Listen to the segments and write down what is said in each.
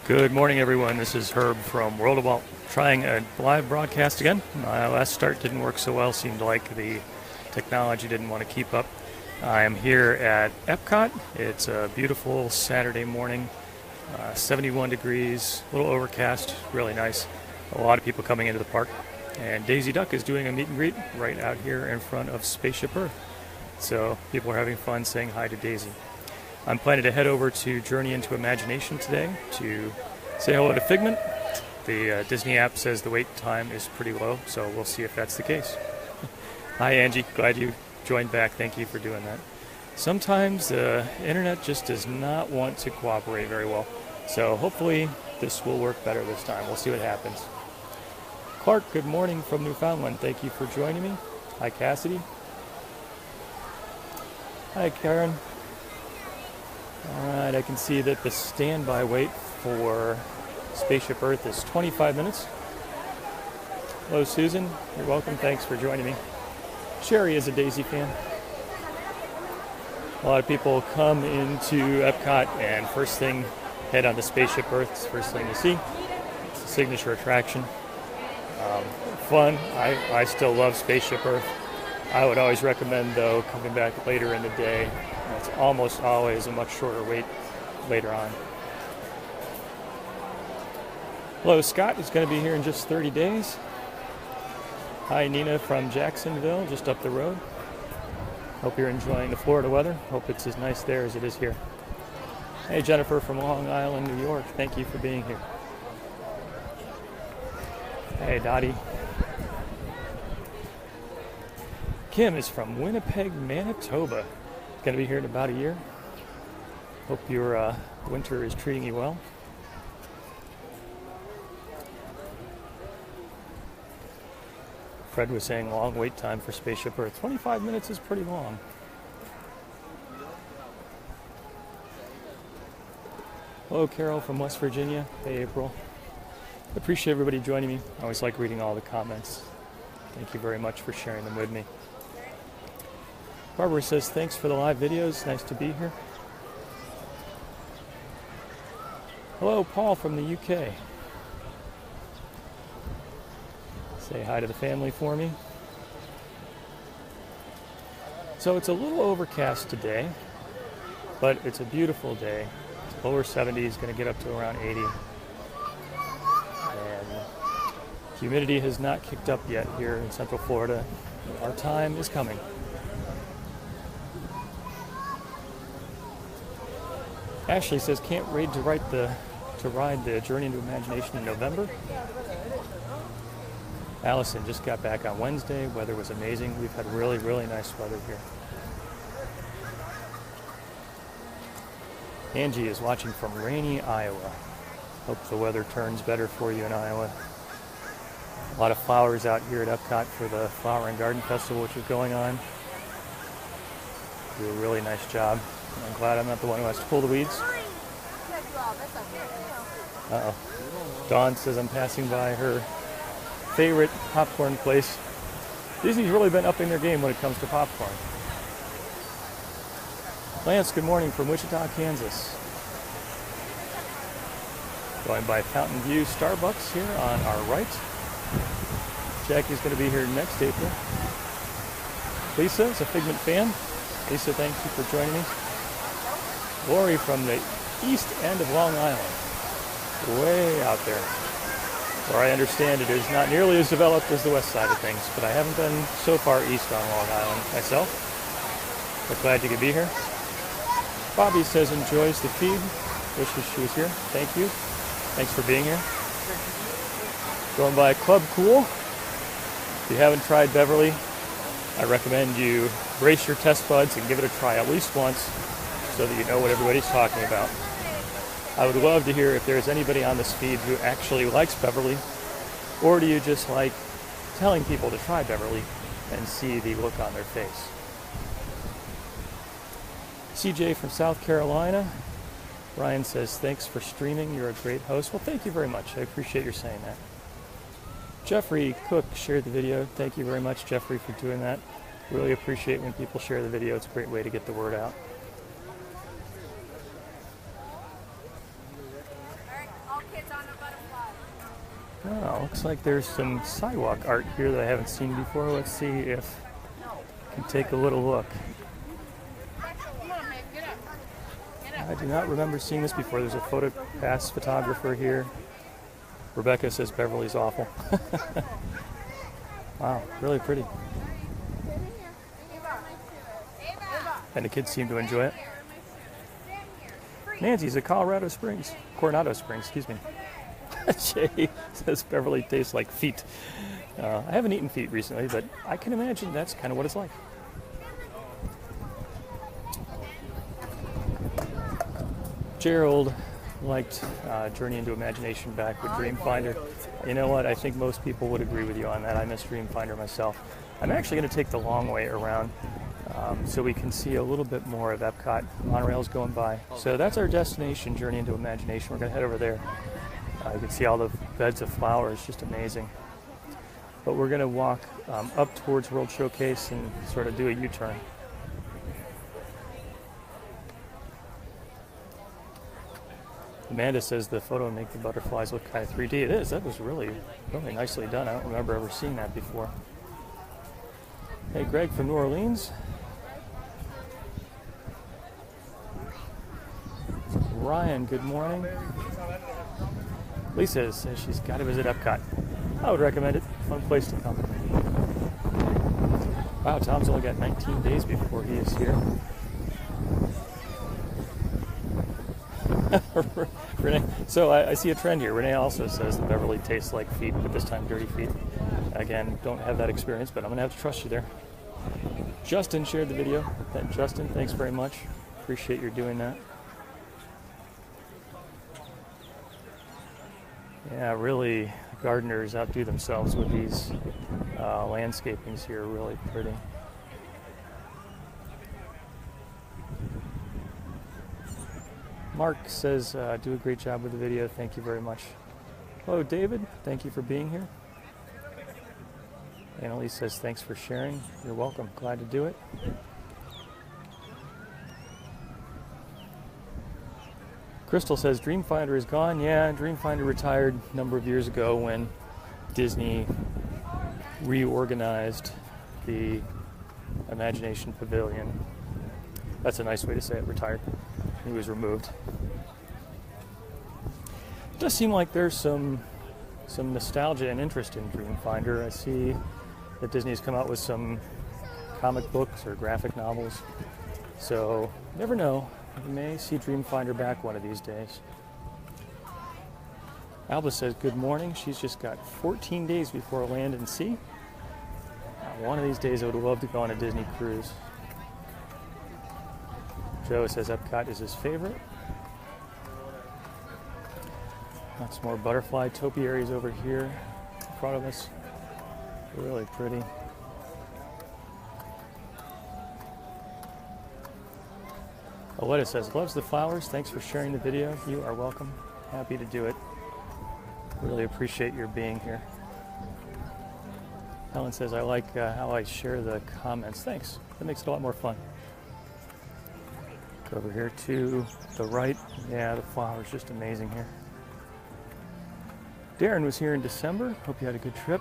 Good morning, everyone. This is Herb from World of Walt, trying a live broadcast again. My last start didn't work so well. Seemed like the technology didn't want to keep up. I am here at Epcot. It's a beautiful Saturday morning, 71 degrees, a little overcast, really nice. A lot of people coming into the park. And Daisy Duck is doing a meet and greet right out here in front of Spaceship Earth. So people are having fun saying hi to Daisy. I'm planning to head over to Journey into Imagination today to say hello to Figment. The Disney app says the wait time is pretty low, so we'll see if that's the case. Hi Angie, glad you joined back. Thank you for doing that. Sometimes the internet just does not want to cooperate very well, so hopefully this will work better this time. We'll see what happens. Clark, good morning from Newfoundland. Thank you for joining me. Hi Cassidy. Hi Karen. Alright, I can see that the standby wait for Spaceship Earth is 25 minutes. Hello Susan, you're welcome, thanks for joining me. Sherry is a Daisy fan. A lot of people come into Epcot and first thing head on to Spaceship Earth. It's the first thing you see. It's a signature attraction. Fun. I still love Spaceship Earth. I would always recommend, though, coming back later in the day. It's almost always a much shorter wait later on. Hello, Scott is going to be here in just 30 days. Hi, Nina from Jacksonville, just up the road. Hope you're enjoying the Florida weather. Hope it's as nice there as it is here. Hey, Jennifer from Long Island, New York. Thank you for being here. Hey, Dottie. Kim is from Winnipeg, Manitoba. Going to be here in about a year. Hope your winter is treating you well. Fred was saying long wait time for Spaceship Earth. 25 minutes is pretty long. Hello, Carol from West Virginia. Hey, April. Appreciate everybody joining me. I always like reading all the comments. Thank you very much for sharing them with me. Barbara says, thanks for the live videos. Nice to be here. Hello, Paul from the UK. Say hi to the family for me. So it's a little overcast today, but it's a beautiful day. It's lower 70s, going to get up to around 80. And humidity has not kicked up yet here in Central Florida. Our time is coming. Ashley says, can't wait to ride the Journey into Imagination in November. Allison just got back on Wednesday. Weather was amazing. We've had really, really nice weather here. Angie is watching from rainy Iowa. Hope the weather turns better for you in Iowa. A lot of flowers out here at Epcot for the Flower and Garden Festival, which is going on. Do a really nice job. I'm glad I'm not the one who has to pull the weeds. Uh-oh. Dawn says I'm passing by her favorite popcorn place. Disney's really been upping their game when it comes to popcorn. Lance, good morning from Wichita, Kansas. Going by Fountain View Starbucks here on our right. Jackie's going to be here next April. Lisa is a Figment fan. Lisa, thank you for joining me. Lori from the east end of Long Island, way out there, where I understand it is not nearly as developed as the west side of things, but I haven't been so far east on Long Island myself. But glad you could be here. Bobby says enjoys the feed, wishes she was here. Thank you. Thanks for being here. Going by Club Cool. If you haven't tried Beverly, I recommend you brace your test buds and give it a try at least once, so that you know what everybody's talking about. I would love to hear if there's anybody on this feed who actually likes Beverly, or do you just like telling people to try Beverly and see the look on their face. CJ from South Carolina. Ryan says, thanks for streaming. You're a great host. Well, thank you very much. I appreciate your saying that. Jeffrey Cook shared the video. Thank you very much, Jeffrey, for doing that. Really appreciate when people share the video. It's a great way to get the word out. Oh, looks like there's some sidewalk art here that I haven't seen before. Let's see if I can take a little look. I do not remember seeing this before. There's a photo pass photographer here. Rebecca says Beverly's awful. Wow, really pretty. And the kids seem to enjoy it. Nancy's at Coronado Springs, excuse me. Jay says Beverly tastes like feet. I haven't eaten feet recently, but I can imagine that's kind of what it's like. Gerald liked Journey into Imagination back with Dreamfinder. You know what? I think most people would agree with you on that. I miss Dreamfinder myself. I'm actually going to take the long way around so we can see a little bit more of Epcot. Monorail's going by. So that's our destination, Journey into Imagination. We're going to head over there. You can see all the beds of flowers, just amazing. But we're going to walk up towards World Showcase and sort of do a U-turn. Amanda says the photo make the butterflies look kind of 3D. It is. That was really, really nicely done. I don't remember ever seeing that before. Hey, Greg from New Orleans. Ryan, good morning. Lisa says she's got to visit Epcot. I would recommend it. Fun place to come. Wow, Tom's only got 19 days before he is here. Renee, so I see a trend here. Renee also says that Beverly tastes like feet, but this time dirty feet. Again, don't have that experience, but I'm going to have to trust you there. Justin shared the video. Justin, thanks very much. Appreciate your doing that. Yeah, really, gardeners outdo themselves with these landscapings here. Really pretty. Mark says, do a great job with the video. Thank you very much. Hello, David. Thank you for being here. Annalise says, thanks for sharing. You're welcome. Glad to do it. Crystal says, Dreamfinder is gone. Yeah, Dreamfinder retired a number of years ago when Disney reorganized the Imagination Pavilion. That's a nice way to say it, retired. He was removed. It does seem like there's some nostalgia and interest in Dreamfinder. I see that Disney's come out with some comic books or graphic novels. So, never know. You may see Dreamfinder back one of these days. Alba says, good morning. She's just got 14 days before Land and Sea. One of these days I would love to go on a Disney cruise. Joe says Epcot is his favorite. Lots more butterfly topiaries over here in front of us. Really pretty. Aletta says, loves the flowers. Thanks for sharing the video. You are welcome. Happy to do it. Really appreciate your being here. Helen says, I like how I share the comments. Thanks. That makes it a lot more fun. Go over here to the right. Yeah, the flowers, just amazing here. Darren was here in December. Hope you had a good trip.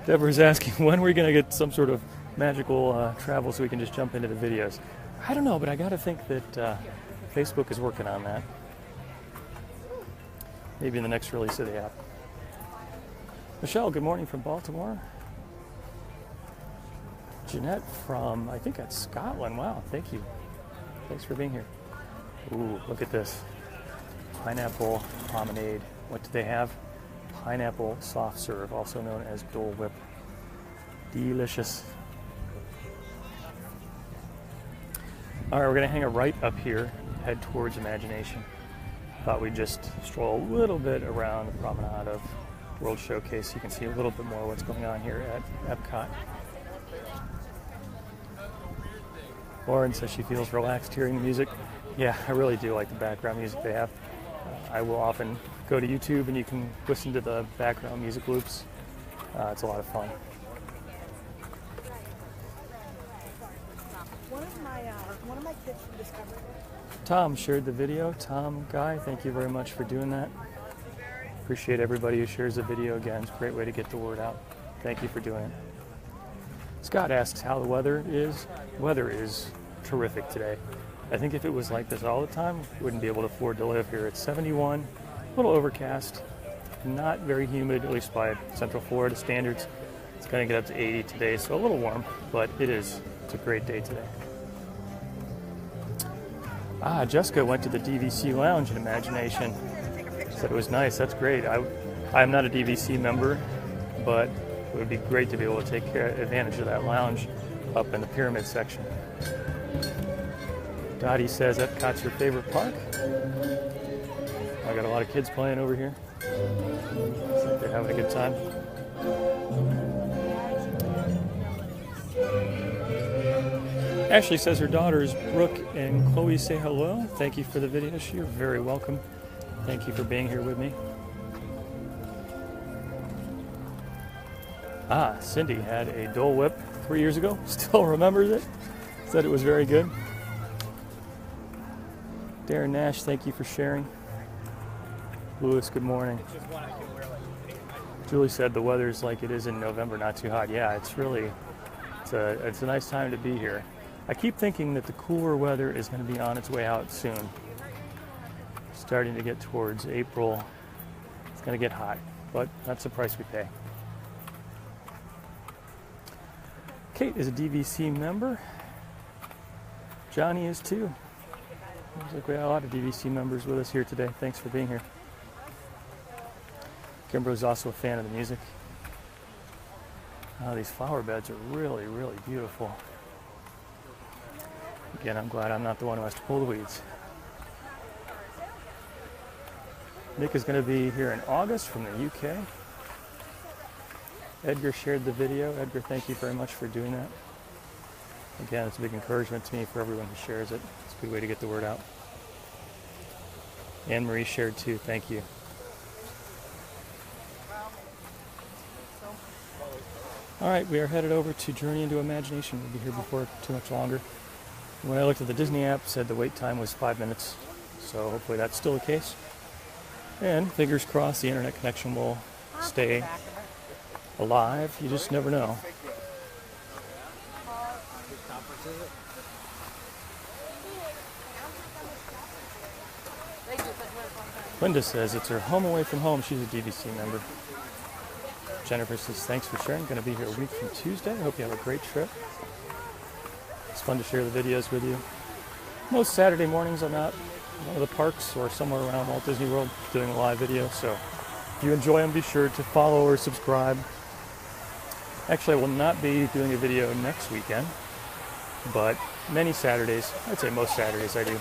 Deborah's asking, when are we going to get some sort of magical travel so we can just jump into the videos? I don't know, but I got to think that Facebook is working on that. Maybe in the next release of the app. Michelle, good morning from Baltimore. Jeanette from, I think that's Scotland. Wow, thank you. Thanks for being here. Ooh, look at this. Pineapple promenade. What do they have? Pineapple soft serve, also known as Dole Whip. Delicious. All right, we're going to hang a right up here, head towards Imagination. Thought we'd just stroll a little bit around the promenade of World Showcase so you can see a little bit more what's going on here at Epcot. Lauren says she feels relaxed hearing the music. Yeah, I really do like the background music they have. I will often go to YouTube and you can listen to the background music loops. It's a lot of fun. one of my kids from Discovery. Tom shared the video. Tom Guy, thank you very much for doing that. Appreciate everybody who shares the video. Again, it's a great way to get the word out. Thank you for doing it. Scott asks how the weather is. Weather is terrific today. I think if it was like this all the time, we wouldn't be able to afford to live here. It's 71, a little overcast, not very humid, at least by Central Florida standards. It's going to get up to 80 today, so a little warm, but it's a great day today. Jessica went to the DVC Lounge in Imagination. Said it was nice. That's great. I'm not a DVC member, but it would be great to be able to take advantage of that lounge up in the pyramid section. Dottie says Epcot's your favorite park. I got a lot of kids playing over here. Looks like they're having a good time. Ashley says her daughters Brooke and Chloe say hello. Thank you for the video. You're very welcome. Thank you for being here with me. Cindy had a Dole Whip 3 years ago. Still remembers it. Said it was very good. Darren Nash, thank you for sharing. Lewis, good morning. Julie said the weather's like it is in November, not too hot. Yeah, it's a nice time to be here. I keep thinking that the cooler weather is going to be on its way out soon. Starting to get towards April, it's going to get hot, but that's the price we pay. Kate is a DVC member. Johnny is too. Looks like we have a lot of DVC members with us here today. Thanks for being here. Kimbrough's also a fan of the music. These flower beds are really, really beautiful. Again, I'm glad I'm not the one who has to pull the weeds. Nick is going to be here in August from the UK. Edgar shared the video. Edgar, thank you very much for doing that. Again, it's a big encouragement to me for everyone who shares it. It's a good way to get the word out. Anne-Marie shared too. Thank you. All right, we are headed over to Journey into Imagination. We'll be here before too much longer. When I looked at the Disney app, it said the wait time was 5 minutes. So hopefully that's still the case. And fingers crossed the internet connection will stay alive. You just never know. Linda says it's her home away from home. She's a DVC member. Jennifer says, thanks for sharing. Going to be here a week from Tuesday. I hope you have a great trip. It's fun to share the videos with you. Most Saturday mornings I'm at one of the parks or somewhere around Walt Disney World doing a live video. So if you enjoy them, be sure to follow or subscribe. Actually, I will not be doing a video next weekend, but many Saturdays, I'd say most Saturdays I do.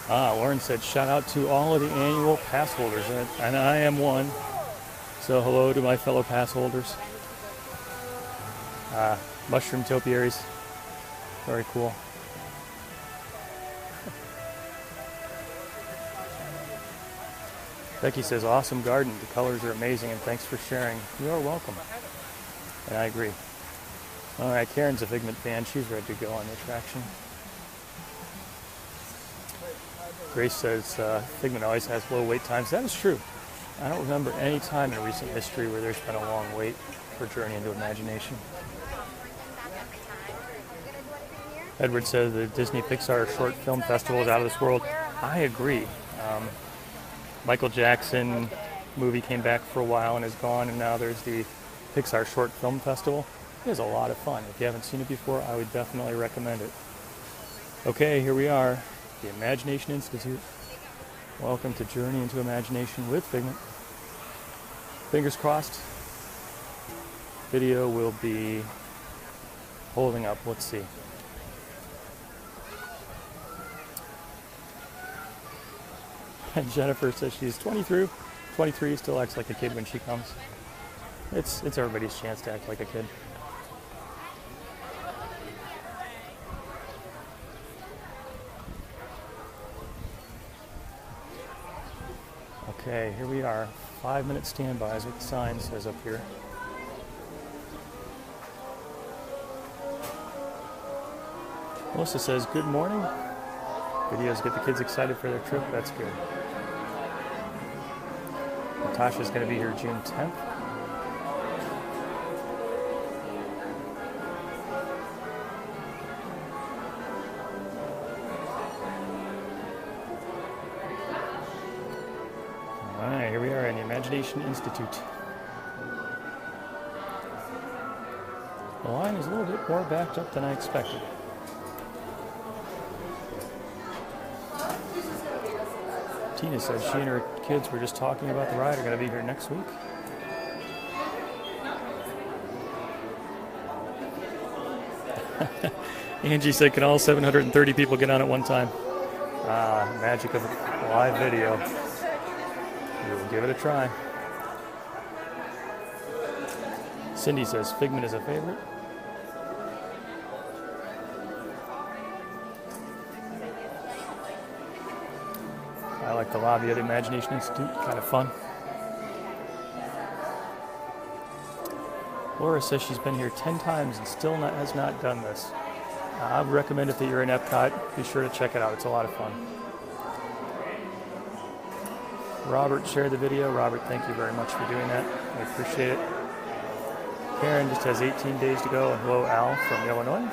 Lauren said, shout out to all of the annual pass holders, and I am one. So hello to my fellow pass holders. Mushroom topiaries, very cool. Becky says, awesome garden. The colors are amazing, and thanks for sharing. You are welcome. And I agree. All right, Karen's a Figment fan. She's ready to go on the attraction. Grace says Figment always has low wait times. That is true. I don't remember any time in recent history where there's been a long wait for Journey into Imagination. Edward says the Disney Pixar Short Film Festival is out of this world. I agree. Michael Jackson movie came back for a while and is gone, and now there's the Pixar Short Film Festival. It is a lot of fun. If you haven't seen it before, I would definitely recommend it. Okay, here we are. The Imagination Institute. Welcome to Journey into Imagination with Figment. Fingers crossed. Video will be holding up. Let's see. And Jennifer says she's 23, still acts like a kid when she comes. It's everybody's chance to act like a kid. Okay, here we are. 5-minute standby is what the sign says up here. Melissa says, good morning. Videos get the kids excited for their trip. That's good. Natasha's going to be here June 10th. All right, here we are in the Imagination Institute. The line is a little bit more backed up than I expected. Tina says she and her kids were just talking about the ride, are going to be here next week. Angie said, can all 730 people get on at one time? Magic of a live video. We'll give it a try. Cindy says, Figment is a favorite. I like the lobby of the Imagination Institute, kind of fun. Laura says she's been here 10 times and still has not done this. I would recommend if you're in Epcot, be sure to check it out. It's a lot of fun. Robert shared the video. Robert, thank you very much for doing that. I appreciate it. Karen just has 18 days to go. And hello, Al from Illinois.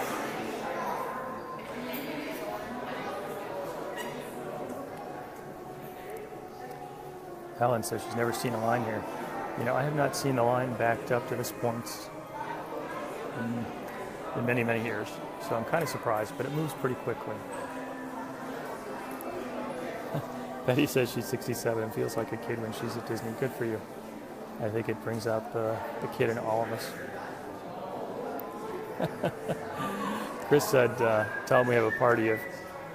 Helen says she's never seen a line here. You know, I have not seen the line backed up to this point in many, many years. So I'm kind of surprised, but it moves pretty quickly. Betty says she's 67 and feels like a kid when she's at Disney. Good for you. I think it brings out the kid in all of us. Chris said, tell him we have a party of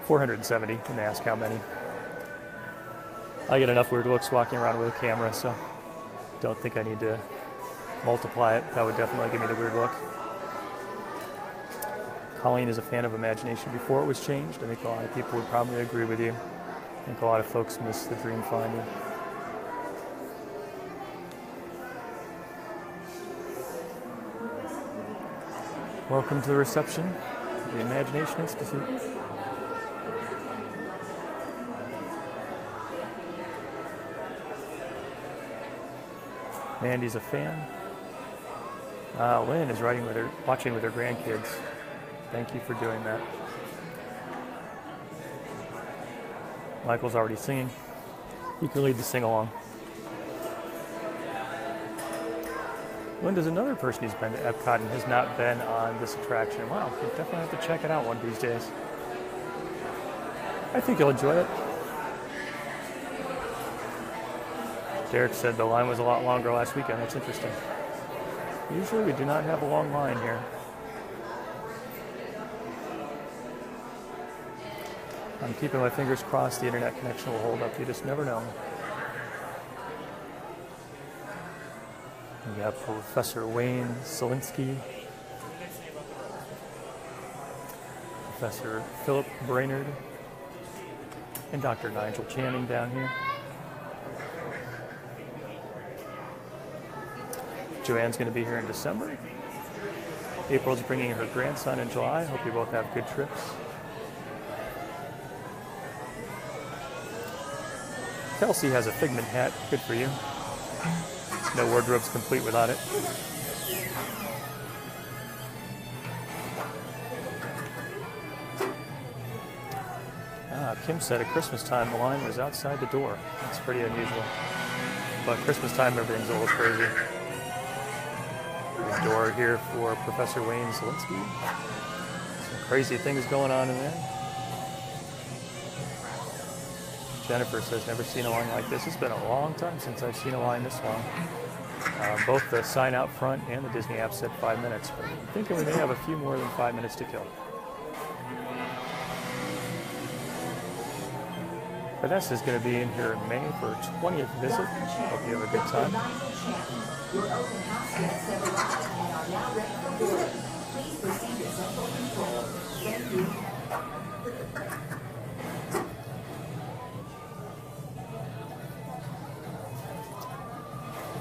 470, and they ask how many. I get enough weird looks walking around with a camera, so don't think I need to multiply it. That would definitely give me the weird look. Colleen is a fan of Imagination before it was changed. I think a lot of people would probably agree with you. I think a lot of folks miss the Dream Finder. Welcome to the reception of the Imagination Institute. Mandy's a fan. Lynn is watching with her grandkids. Thank you for doing that. Michael's already singing. You can lead the sing-along. Linda's another person who's been to Epcot and has not been on this attraction. Wow, you definitely have to check it out one of these days. I think you'll enjoy it. Derek said the line was a lot longer last weekend. That's interesting. Usually we do not have a long line here. I'm keeping my fingers crossed the internet connection will hold up. You just never know. We have Professor Wayne Selinsky, Professor Philip Brainerd, and Dr. Nigel Channing down here. Joanne's going to be here in December. April's bringing her grandson in July. Hope you both have good trips. Kelsey has a Figment hat. Good for you. No wardrobe's complete without it. Kim said at Christmas time the line was outside the door. That's pretty unusual. But Christmas time everything's a little crazy. The door here for Professor Wayne Selinsky. Some crazy things going on in there. Jennifer says, never seen a line like this. It's been a long time since I've seen a line this long. Both the sign out front and the Disney app said 5 minutes, but I'm thinking we may have a few more than 5 minutes to kill. Vanessa's going to be in here in May for her 20th visit. Hope you have a good time.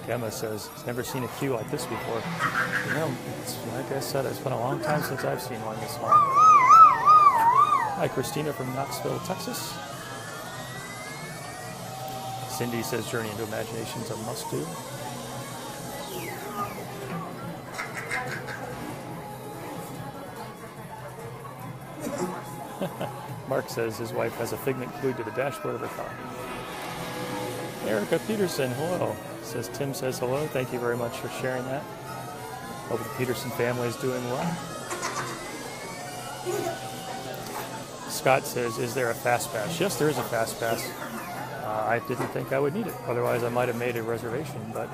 Emma says, he's never seen a queue like this before. You know, like I said, it's been a long time since I've seen one this long. Hi, Christina from Knoxville, Texas. Cindy says Journey into Imagination is a must-do. Mark says his wife has a Figment glued to the dashboard of her car. Erica Peterson, hello. Says Tim says hello. Thank you very much for sharing that. Hope the Peterson family is doing well. Scott says, is there a fast pass? Yes, there is a fast pass. I didn't think I would need it. Otherwise, I might have made a reservation. But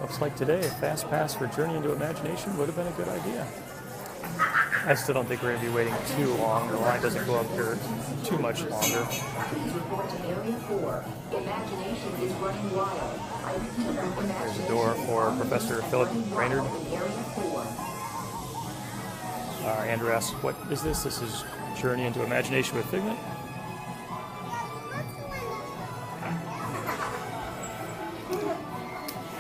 looks like today, a fast pass for Journey into Imagination would have been a good idea. I still don't think we're going to be waiting too long. The line doesn't go up here too much longer. There's a door for Professor Philip Raynard. Andrew asks, what is this? This is Journey into Imagination with Figment.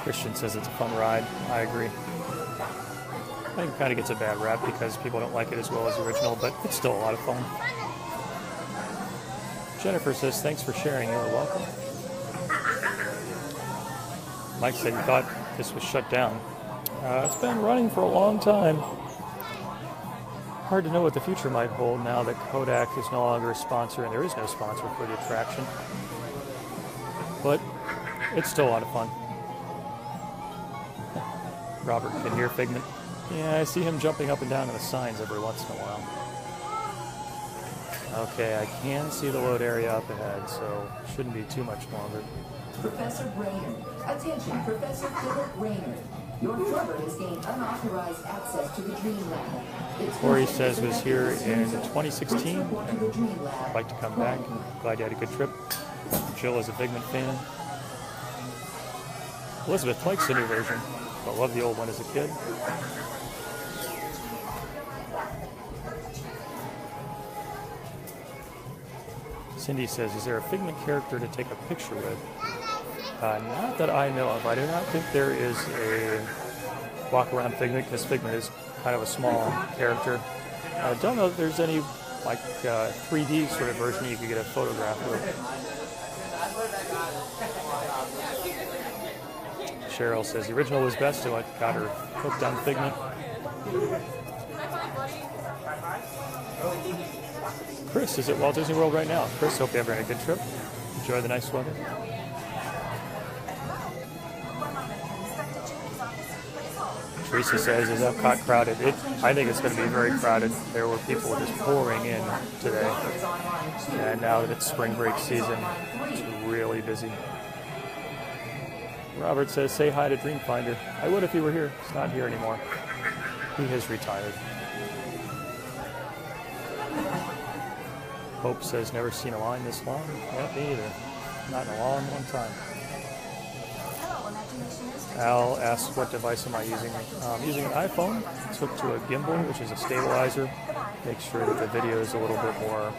Christian says it's a fun ride. I agree. I think it kind of gets a bad rap because people don't like it as well as the original, but it's still a lot of fun. Jennifer says, thanks for sharing. You're welcome. Mike said he thought this was shut down. It's been running for a long time. Hard to know what the future might hold now that Kodak is no longer a sponsor and there is no sponsor for the attraction. But it's still a lot of fun. Robert can hear Figment. Yeah, I see him jumping up and down in the signs every once in a while. Okay, I can see the load area up ahead, so it shouldn't be too much longer. Professor Raynard. Attention, Professor Philip Raynard. Your driver has gained unauthorized access to the Dreamland. Corey says was here in 2016. I'd like to come back. Glad you had a good trip. Jill is a Figment fan. Elizabeth likes the new version, but loved the old one as a kid. Cindy says, is there a Figment character to take a picture with? Not that I know of. I do not think there is a walk-around Figment, because Figment is kind of a small character. I don't know if there's any like 3D sort of version you could get a photograph with. Cheryl says the original was best, so I got her hooked on Figment. Chris is at Walt Disney World right now. Chris, hope you're having a good trip. Enjoy the nice weather. Teresa says, is Epcot crowded? I think it's going to be very crowded. There were people just pouring in today. And now that it's spring break season, it's really busy. Robert says, say hi to Dreamfinder. I would if he were here. He's not here anymore. He has retired. Hope says, never seen a line this long. Yeah, me either. Not in a long time. Al asks, what device am I using? I'm using an iPhone. It's hooked to a gimbal, which is a stabilizer. Make sure that the video is a little bit more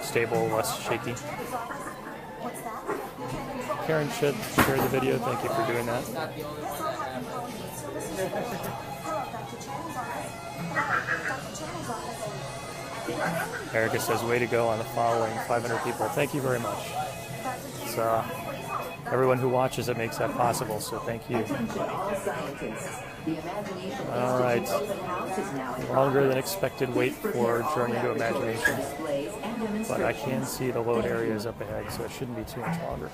stable, less shaky. Karen should share the video. Thank you for doing that. Erica says, way to go on the following 500 people. Thank you very much. It's, everyone who watches it makes that possible, so thank you. All right. Longer than expected wait for Journey into Imagination. But I can see the load areas up ahead, so it shouldn't be too much longer.